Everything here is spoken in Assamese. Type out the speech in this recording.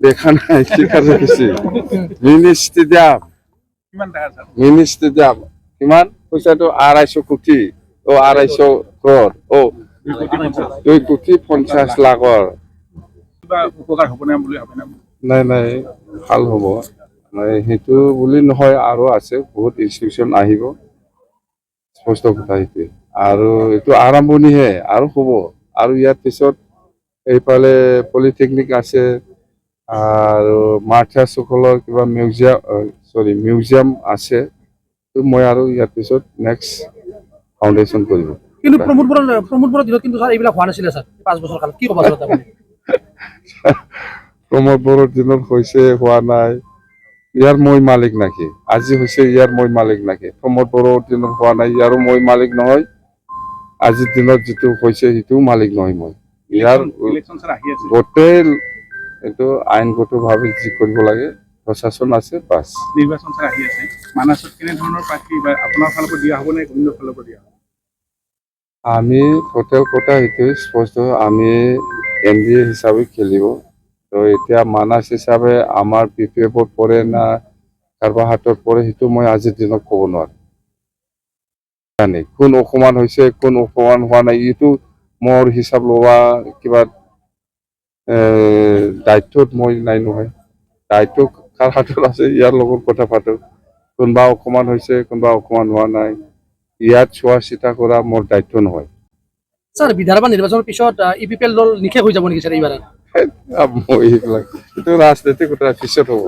দেখা নাই কি কাজ কৰিছে মিনি ষ্টেডিয়াম কিমান পইচাটো 250 কোটি 250 crore 2 কোটি 50 লাখৰ নাই নাই ভাল হ'ব সেইটো বুলি নহয় আৰু আছে বহুত ইনষ্টিটিউচন আহিব স্পষ্ট কথা সেইটো আৰু এইটো আৰম্ভণিহে আৰু হ'ব আৰু ইয়াৰ পিছত এইফালে পলিটেকনিক আছে আৰু মাৰ্চাৰসকলৰ কিবা মিউজিয়াম আছে মই আৰু ইয়াৰ পিছত নেক্সট ফাউণ্ডেশ্যন কৰিব কিন্তু প্ৰমোদপুৰৰ দিনত কিন্তু ছাৰ এইবিলাক হোৱা নাছিলে ছাৰ 5 বছৰ কালত কি ক'ব ছাৰ আপুনি প্ৰমোদ বড়োৰ দিনত হৈছে হোৱা নাই ইয়াৰ মই মালিক নাকি আজি হৈছে ইয়াৰ মই মালিক নাকি প্ৰমোদ বড়োৰ দিনত হোৱা নাই ইয়াৰো মই মালিক নহয় আজিৰ দিনত যিটো হৈছে সেইটোও মালিক নহয় মই ইয়াৰ গোটেই এইটো আইনগতভাৱে যি কৰিব লাগে প্ৰশাসন আছে বাছ নিৰ্বাচন চাই আহি আছে মানাছত কেনেধৰণৰ প্ৰাৰ্থী আপোনাৰ ফালৰ পৰা দিয়া হ'ব নে অন্য ফালৰ পৰা দিয়া হ'ব আমি টোটেল কথা সেইটোৱে স্পষ্ট আমি NDA হিচাপে খেলিব তো এতিয়া মানাছ হিচাপে আমাৰ PPF-ত পৰে না কাৰোবাৰ হাতত পৰে সেইটো মই আজিৰ দিনত ক'ব নোৱাৰোঁ কোন অসমান হৈছে কোন অসমান হোৱা নাই এইটো মোৰ হিচাপ লোৱা কিবা দায়িত্বত মই নাই নহয় দায়িত্ব কাৰ হাতত আছে ইয়াৰ লগত কথা পাতো কোনোবা অসমান হৈছে কোনোবা অসমান হোৱা নাই ইয়াত চোৱা চিতা কৰা মোৰ দায়িত্ব নহয় ছাৰ বিধানসভা নিৰ্বাচনৰ পিছত EPPL দল নিখেষ হৈ যাব নেকি ছাৰ এইবাৰ মই এইবিলাক এইটো ৰাজনীতিক কথা পিছত হ'ব